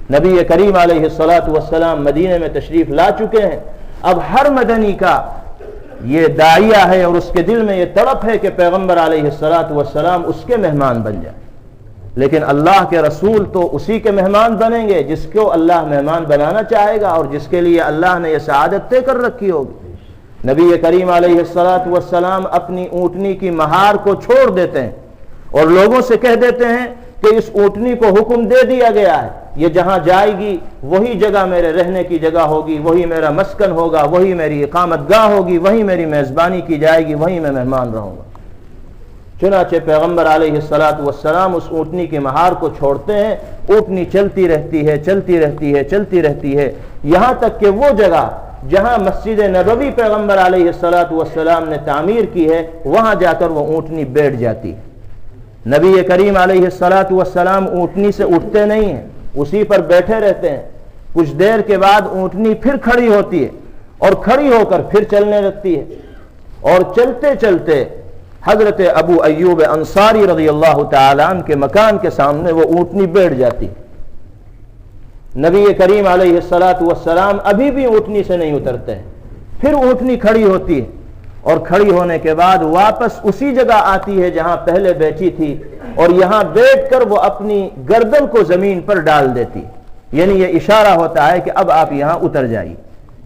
نبی کریم علیہ الصلاۃ والسلام مدینے میں تشریف لا چکے ہیں. اب ہر مدنی کا یہ داعیہ ہے اور اس کے دل میں یہ تڑپ ہے کہ پیغمبر علیہ الصلاۃ والسلام اس کے مہمان بن جائیں. لیکن اللہ کے رسول تو اسی کے مہمان بنیں گے جس کو اللہ مہمان بنانا چاہے گا اور جس کے لیے اللہ نے یہ سعادت طے کر رکھی ہوگی. نبی کریم علیہ الصلاۃ والسلام اپنی اونٹنی کی مہار کو چھوڑ دیتے ہیں اور لوگوں سے کہہ دیتے ہیں کہ اس اونٹنی کو حکم دے دیا گیا ہے، یہ جہاں جائے گی وہی جگہ میرے رہنے کی جگہ ہوگی، وہی میرا مسکن ہوگا، وہی میری اقامت گاہ ہوگی، وہی میری میزبانی کی جائے گی، وہی میں مہمان رہوں گا. چنانچہ پیغمبر علیہ الصلاۃ والسلام اس اونٹنی کی مہار کو چھوڑتے ہیں. اونٹنی چلتی رہتی ہے، چلتی رہتی ہے، چلتی رہتی ہے، یہاں تک کہ وہ جگہ جہاں مسجد نبوی پیغمبر علیہ الصلاۃ والسلام نے تعمیر کی ہے وہاں جا کر وہ اونٹنی بیٹھ جاتی ہے. نبی کریم علیہ الصلاۃ والسلام اونٹنی سے اٹھتے نہیں ہیں، اسی پر بیٹھے رہتے ہیں. کچھ دیر کے بعد اونٹنی پھر کھڑی ہوتی ہے اور کھڑی ہو کر پھر چلنے لگتی ہے، اور چلتے چلتے حضرت ابو ایوب انصاری رضی اللہ تعالیٰ عنہ کے مکان کے سامنے وہ اونٹنی بیٹھ جاتی. نبی کریم علیہ الصلاۃ والسلام ابھی بھی اونٹنی سے نہیں اترتے ہیں. پھر اونٹنی کھڑی ہوتی ہے اور کھڑی ہونے کے بعد واپس اسی جگہ آتی ہے جہاں پہلے بیٹھی تھی اور یہاں بیٹھ کر وہ اپنی گردن کو زمین پر ڈال دیتی. یعنی یہ اشارہ ہوتا ہے کہ اب آپ یہاں اتر جائیے.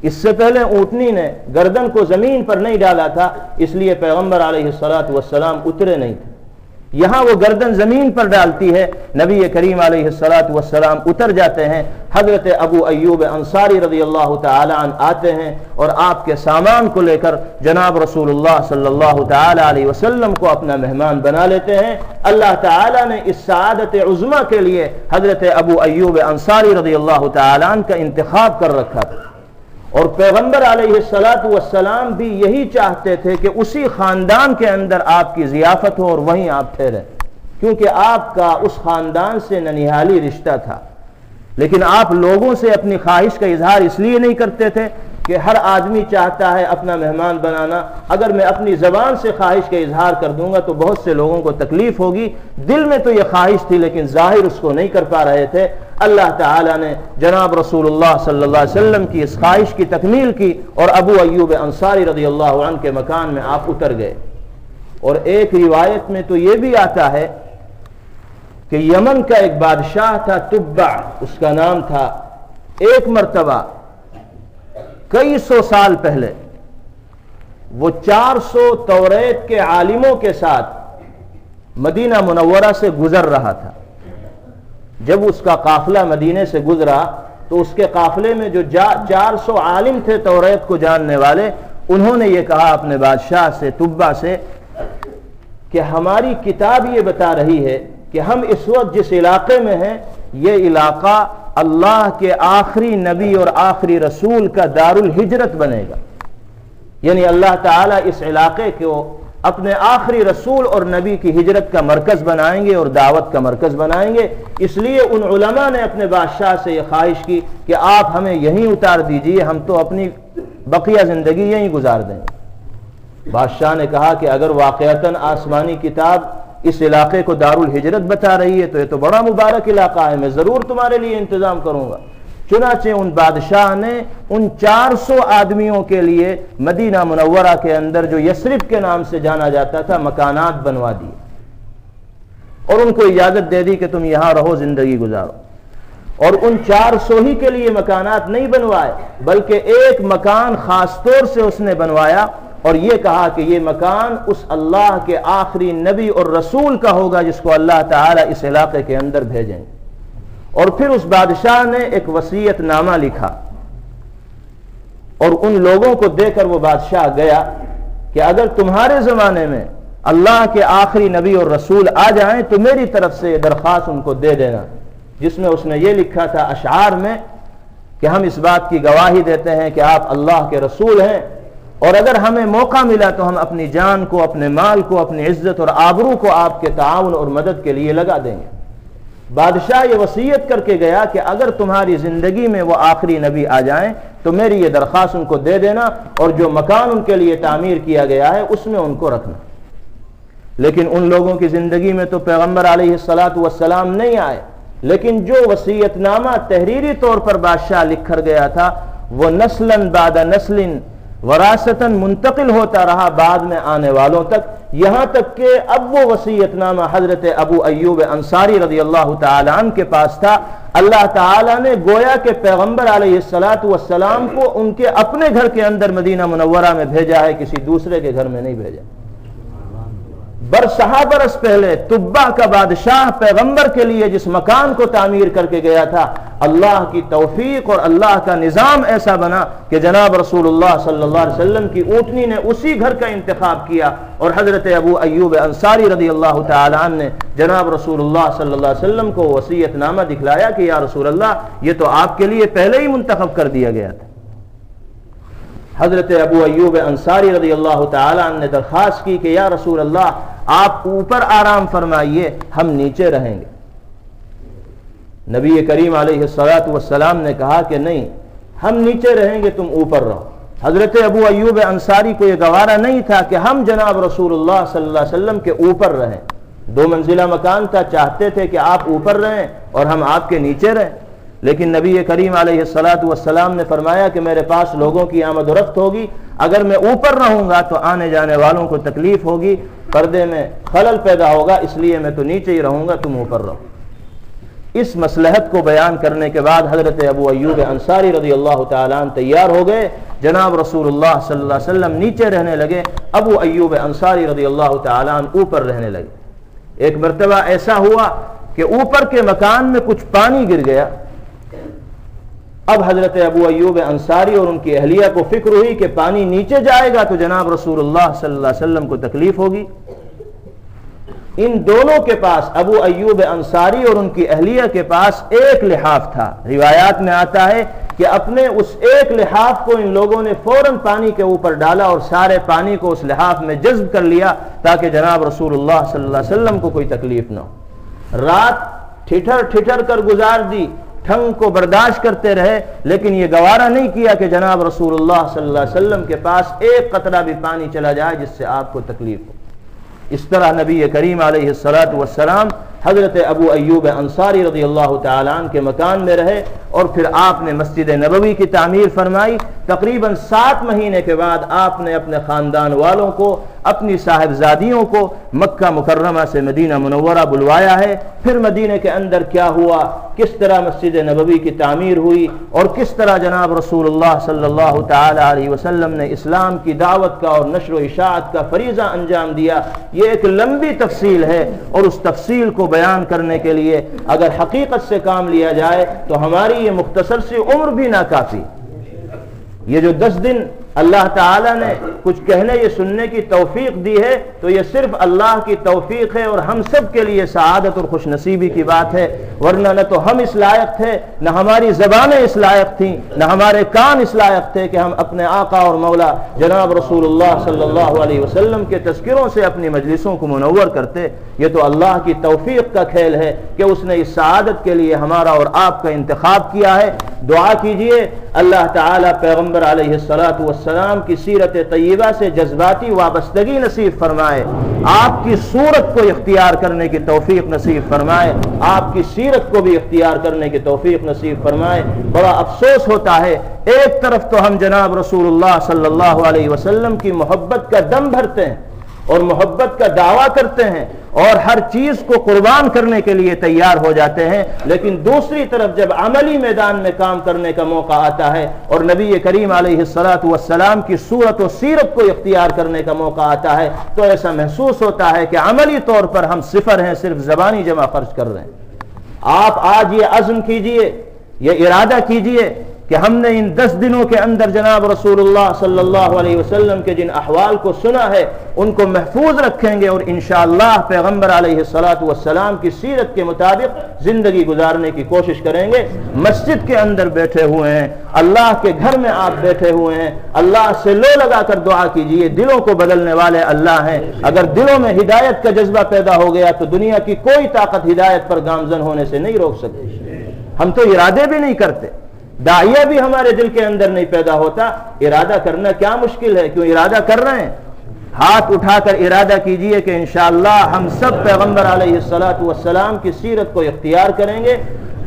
اس سے پہلے اونٹنی نے گردن کو زمین پر نہیں ڈالا تھا، اس لیے پیغمبر علیہ الصلاۃ والسلام اترے نہیں تھے. یہاں وہ گردن زمین پر ڈالتی ہے، نبی کریم علیہ الصلاۃ والسلام اتر جاتے ہیں. حضرت ابو ایوب انصاری رضی اللہ تعالی عنہ آتے ہیں اور آپ کے سامان کو لے کر جناب رسول اللہ صلی اللہ تعالی علیہ وسلم کو اپنا مہمان بنا لیتے ہیں. اللہ تعالی نے اس سعادت عظمیٰ کے لیے حضرت ابو ایوب انصاری رضی اللہ تعالی عنہ کا انتخاب کر رکھا تھا، اور پیغمبر علیہ الصلاۃ والسلام بھی یہی چاہتے تھے کہ اسی خاندان کے اندر آپ کی ضیافت ہو اور وہیں آپ ٹھہریں، کیونکہ آپ کا اس خاندان سے ننیھالی رشتہ تھا. لیکن آپ لوگوں سے اپنی خواہش کا اظہار اس لیے نہیں کرتے تھے کہ ہر آدمی چاہتا ہے اپنا مہمان بنانا. اگر میں اپنی زبان سے خواہش کا اظہار کر دوں گا تو بہت سے لوگوں کو تکلیف ہوگی. دل میں تو یہ خواہش تھی لیکن ظاہر اس کو نہیں کر پا رہے تھے. اللہ تعالیٰ نے جناب رسول اللہ صلی اللہ علیہ وسلم کی اس خواہش کی تکمیل کی اور ابو ایوب انصاری رضی اللہ عنہ کے مکان میں آپ اتر گئے. اور ایک روایت میں تو یہ بھی آتا ہے کہ یمن کا ایک بادشاہ تھا تبع اس کا نام تھا. ایک مرتبہ کئی سو سال پہلے وہ 400 توریت کے عالموں کے ساتھ مدینہ منورہ سے گزر رہا تھا. جب اس کا قافلہ مدینے سے گزرا تو اس کے قافلے میں جو 400 عالم تھے توریت کو جاننے والے، انہوں نے یہ کہا اپنے بادشاہ سے تبع سے کہ ہماری کتاب یہ بتا رہی ہے کہ ہم اس وقت جس علاقے میں ہیں یہ علاقہ اللہ کے آخری نبی اور آخری رسول کا دار الہجرت بنے گا. یعنی اللہ تعالیٰ اس علاقے کو اپنے آخری رسول اور نبی کی ہجرت کا مرکز بنائیں گے اور دعوت کا مرکز بنائیں گے. اس لیے ان علماء نے اپنے بادشاہ سے یہ خواہش کی کہ آپ ہمیں یہیں اتار دیجئے، ہم تو اپنی بقیہ زندگی یہیں گزار دیں گے. بادشاہ نے کہا کہ اگر واقعتاً آسمانی کتاب اس علاقے کو دار الہجرت بتا رہی ہے تو یہ تو بڑا مبارک علاقہ ہے، میں ضرور تمہارے لیے انتظام کروں گا. چنانچہ ان بادشاہ نے ان 400 آدمیوں کے لیے مدینہ منورہ کے اندر جو یثرب کے نام سے جانا جاتا تھا مکانات بنوا دیے اور ان کو اجازت دے دی کہ تم یہاں رہو، زندگی گزارو. اور ان 400 ہی کے لیے مکانات نہیں بنوائے بلکہ ایک مکان خاص طور سے اس نے بنوایا اور یہ کہا کہ یہ مکان اس اللہ کے آخری نبی اور رسول کا ہوگا جس کو اللہ تعالیٰ اس علاقے کے اندر بھیجیں گے. اور پھر اس بادشاہ نے ایک وصیت نامہ لکھا اور ان لوگوں کو دے کر وہ بادشاہ گیا کہ اگر تمہارے زمانے میں اللہ کے آخری نبی اور رسول آ جائیں تو میری طرف سے یہ درخواست ان کو دے دینا، جس میں اس نے یہ لکھا تھا اشعار میں کہ ہم اس بات کی گواہی دیتے ہیں کہ آپ اللہ کے رسول ہیں اور اگر ہمیں موقع ملا تو ہم اپنی جان کو، اپنے مال کو، اپنی عزت اور آبرو کو آپ کے تعاون اور مدد کے لیے لگا دیں گے. بادشاہ یہ وصیت کر کے گیا کہ اگر تمہاری زندگی میں وہ آخری نبی آ جائیں تو میری یہ درخواست ان کو دے دینا اور جو مکان ان کے لیے تعمیر کیا گیا ہے اس میں ان کو رکھنا. لیکن ان لوگوں کی زندگی میں تو پیغمبر علیہ الصلاۃ والسلام نہیں آئے لیکن جو وصیت نامہ تحریری طور پر بادشاہ لکھ کر گیا تھا وہ نسلاً بعد نسل وراثتاً منتقل ہوتا رہا بعد میں آنے والوں تک، یہاں تک کہ اب وہ وصیت نامہ حضرت ابو ایوب انصاری رضی اللہ تعالی عنہ کے پاس تھا۔ اللہ تعالیٰ نے گویا کہ پیغمبر علیہ السلام کو ان کے اپنے گھر کے اندر مدینہ منورہ میں بھیجا ہے، کسی دوسرے کے گھر میں نہیں بھیجا۔ برسہ برس پہلے تبع کا بادشاہ پیغمبر کے لیے جس مکان کو تعمیر کر کے گیا تھا، اللہ کی توفیق اور اللہ کا نظام ایسا بنا کہ جناب رسول اللہ صلی اللہ علیہ وسلم کی اونٹنی نے اسی گھر کا انتخاب کیا، اور حضرت ابو ایوب انصاری رضی اللہ تعالی عنہ نے جناب رسول اللہ صلی اللہ علیہ وسلم کو وصیت نامہ دکھلایا کہ یا رسول اللہ یہ تو آپ کے لیے پہلے ہی منتخب کر دیا گیا تھا۔ حضرت ابو ایوب انصاری رضی اللہ تعالی عنہ نے درخواست کی کہ یا رسول اللہ آپ اوپر آرام فرمائیے، ہم نیچے رہیں گے۔ نبی کریم علیہ السلام نے کہا کہ نہیں، ہم نیچے رہیں گے، تم اوپر رہو۔ حضرت ابو ایوب انصاری کو یہ گوارا نہیں تھا کہ ہم جناب رسول اللہ صلی اللہ علیہ وسلم کے اوپر رہیں، 2 منزلہ مکان تھا، چاہتے تھے کہ آپ اوپر رہیں اور ہم آپ کے نیچے رہیں، لیکن نبی کریم علیہ السلام نے فرمایا کہ میرے پاس لوگوں کی آمد و رفت ہوگی، اگر میں اوپر رہوں گا تو آنے جانے والوں کو تکلیف ہوگی، پردے میں خلل پیدا ہوگا، اس لیے میں تو نیچے ہی رہوں گا، تم اوپر رہو۔ اس مصلحت کو بیان کرنے کے بعد حضرت ابو ایوب انصاری رضی اللہ تعالیٰ عنہ تیار ہو گئے، جناب رسول اللہ صلی اللہ علیہ وسلم نیچے رہنے لگے، ابو ایوب انصاری رضی اللہ تعالیٰ عنہ اوپر رہنے لگے۔ ایک مرتبہ ایسا ہوا کہ اوپر کے مکان میں کچھ پانی گر گیا۔ اب حضرت ابو ایوب انصاری اور ان کی اہلیہ کو فکر ہوئی کہ پانی نیچے جائے گا تو جناب رسول اللہ صلی اللہ علیہ وسلم کو تکلیف ہوگی۔ ان دونوں کے پاس، ابو ایوب انصاری اور ان کی اہلیہ کے پاس ایک لحاف تھا۔ روایات میں آتا ہے کہ اپنے اس ایک لحاف کو ان لوگوں نے فوراً پانی کے اوپر ڈالا اور سارے پانی کو اس لحاف میں جذب کر لیا تاکہ جناب رسول اللہ صلی اللہ علیہ وسلم کو کوئی تکلیف نہ ہو۔ رات ٹھٹر کر گزار دی، ٹھنگ کو برداشت کرتے رہے، لیکن یہ گوارا نہیں کیا کہ جناب رسول اللہ صلی اللہ علیہ وسلم کے پاس ایک قطرہ بھی پانی چلا جائے جس سے آپ کو تکلیف ہو۔ اس طرح نبی کریم علیہ السلام حضرت ابو ایوب انصاری رضی اللہ تعالیٰ عنہ کے مکان میں رہے، اور پھر آپ نے مسجد نبوی کی تعمیر فرمائی۔ تقریباً 7 مہینے کے بعد آپ نے اپنے خاندان والوں کو، اپنی صاحبزادیوں کو مکہ مکرمہ سے مدینہ منورہ بلوایا ہے۔ پھر مدینہ کے اندر کیا ہوا، کس طرح مسجد نبوی کی تعمیر ہوئی، اور کس طرح جناب رسول اللہ صلی اللہ تعالی علیہ وسلم نے اسلام کی دعوت کا اور نشر و اشاعت کا فریضہ انجام دیا، یہ ایک لمبی تفصیل ہے، اور اس تفصیل کو بیان کرنے کے لیے اگر حقیقت سے کام لیا جائے تو ہماری یہ مختصر سی عمر بھی ناکافی۔ یہ جو 10 دن اللہ تعالیٰ نے کچھ کہنے یہ سننے کی توفیق دی ہے تو یہ صرف اللہ کی توفیق ہے، اور ہم سب کے لیے سعادت اور خوش نصیبی کی بات ہے، ورنہ نہ تو ہم اس لائق تھے، نہ ہماری زبانیں اس لائق تھیں، نہ ہمارے کان اس لائق تھے کہ ہم اپنے آقا اور مولا جناب رسول اللہ صلی اللہ علیہ وسلم کے تذکروں سے اپنی مجلسوں کو منور کرتے۔ یہ تو اللہ کی توفیق کا کھیل ہے کہ اس نے اس سعادت کے لیے ہمارا اور آپ کا انتخاب کیا ہے۔ دعا کیجئے اللہ تعالیٰ پیغمبر علیہ السلام کی سیرت طیبہ سے جذباتی وابستگی نصیب فرمائے، آپ کی صورت کو اختیار کرنے کی توفیق نصیب فرمائے، آپ کی سیرت کو بھی اختیار کرنے کی توفیق نصیب فرمائے۔ بڑا افسوس ہوتا ہے، ایک طرف تو ہم جناب رسول اللہ صلی اللہ علیہ وسلم کی محبت کا دم بھرتے ہیں اور محبت کا دعویٰ کرتے ہیں اور ہر چیز کو قربان کرنے کے لیے تیار ہو جاتے ہیں، لیکن دوسری طرف جب عملی میدان میں کام کرنے کا موقع آتا ہے اور نبی کریم علیہ السلام کی صورت و سیرت کو اختیار کرنے کا موقع آتا ہے تو ایسا محسوس ہوتا ہے کہ عملی طور پر ہم صفر ہیں، صرف زبانی جمع خرچ کر رہے ہیں۔ آپ آج یہ عزم کیجئے، یہ ارادہ کیجئے کہ ہم نے ان 10 دنوں کے اندر جناب رسول اللہ صلی اللہ علیہ وسلم کے جن احوال کو سنا ہے ان کو محفوظ رکھیں گے، اور انشاءاللہ پیغمبر علیہ السلام کی سیرت کے مطابق زندگی گزارنے کی کوشش کریں گے۔ مسجد کے اندر بیٹھے ہوئے ہیں، اللہ کے گھر میں آپ بیٹھے ہوئے ہیں، اللہ سے لو لگا کر دعا کیجئے، دلوں کو بدلنے والے اللہ ہیں۔ اگر دلوں میں ہدایت کا جذبہ پیدا ہو گیا تو دنیا کی کوئی طاقت ہدایت پر گامزن ہونے سے نہیں روک سکتی۔ ہم تو ارادے بھی نہیں کرتے، داعیہ بھی ہمارے دل کے اندر نہیں پیدا ہوتا، ارادہ کرنا کیا مشکل ہے، کیوں ارادہ کر رہے ہیں۔ ہاتھ اٹھا کر ارادہ کیجئے کہ انشاءاللہ ہم سب پیغمبر علیہ السلام کی سیرت کو اختیار کریں گے،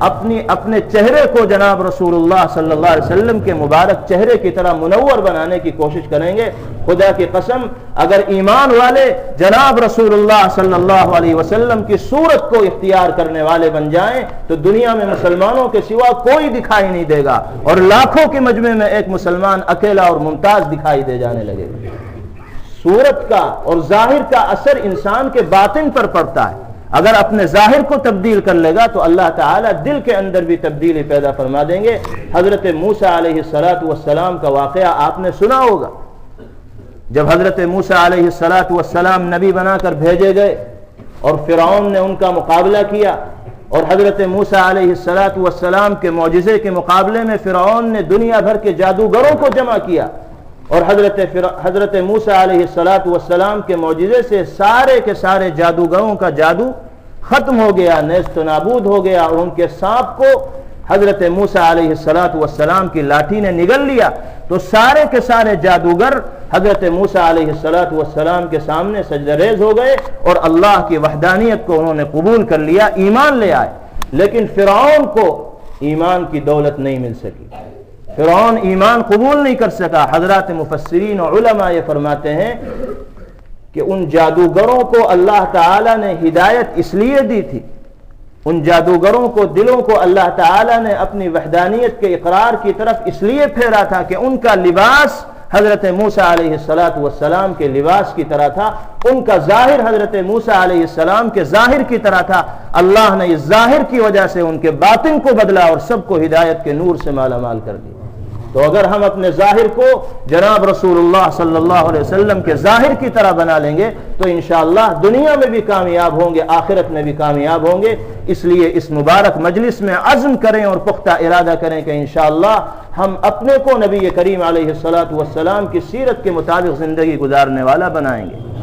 اپنے چہرے کو جناب رسول اللہ صلی اللہ علیہ وسلم کے مبارک چہرے کی طرح منور بنانے کی کوشش کریں گے۔ خدا کی قسم اگر ایمان والے جناب رسول اللہ صلی اللہ علیہ وسلم کی صورت کو اختیار کرنے والے بن جائیں تو دنیا میں مسلمانوں کے سوا کوئی دکھائی نہیں دے گا، اور لاکھوں کے مجمع میں ایک مسلمان اکیلا اور ممتاز دکھائی دے جانے لگے گا۔ صورت کا اور ظاہر کا اثر انسان کے باطن پر پڑتا ہے، اگر اپنے ظاہر کو تبدیل کر لے گا تو اللہ تعالیٰ دل کے اندر بھی تبدیلی پیدا فرما دیں گے۔ حضرت موسیٰ علیہ السلام کا واقعہ آپ نے سنا ہوگا، جب حضرت موسیٰ علیہ السلام نبی بنا کر بھیجے گئے اور فرعون نے ان کا مقابلہ کیا، اور حضرت موسیٰ علیہ السلام کے معجزے کے مقابلے میں فرعون نے دنیا بھر کے جادوگروں کو جمع کیا، اور حضرت موسیٰ علیہ السلام کے معجزے سے سارے کے سارے جادوگروں کا جادو ختم ہو گیا، نیست و نابود ہو گیا، اور ان کے سانپ کو حضرت موسیٰ علیہ السلام کی لاٹھی نے نگل لیا، تو سارے کے سارے جادوگر حضرت موسیٰ علیہ السلام کے سامنے سجدہ ریز ہو گئے اور اللہ کی وحدانیت کو انہوں نے قبول کر لیا، ایمان لے آئے۔ لیکن فرعون کو ایمان کی دولت نہیں مل سکی، فرعون ایمان قبول نہیں کر سکا۔ حضرات مفسرین اور علماء یہ فرماتے ہیں کہ ان جادوگروں کو اللہ تعالیٰ نے ہدایت اس لیے دی تھی، ان جادوگروں کو دلوں کو اللہ تعالیٰ نے اپنی وحدانیت کے اقرار کی طرف اس لیے پھیرا تھا کہ ان کا لباس حضرت موسیٰ علیہ السلام کے لباس کی طرح تھا، ان کا ظاہر حضرت موسیٰ علیہ السلام کے ظاہر کی طرح تھا۔ اللہ نے اس ظاہر کی وجہ سے ان کے باطن کو بدلا اور سب کو ہدایت کے نور سے مالا مال کر دیا۔ تو اگر ہم اپنے ظاہر کو جناب رسول اللہ صلی اللہ علیہ وسلم کے ظاہر کی طرح بنا لیں گے تو انشاءاللہ دنیا میں بھی کامیاب ہوں گے، آخرت میں بھی کامیاب ہوں گے۔ اس لیے اس مبارک مجلس میں عزم کریں اور پختہ ارادہ کریں کہ انشاءاللہ ہم اپنے کو نبی کریم علیہ السلام کی سیرت کے مطابق زندگی گزارنے والا بنائیں گے۔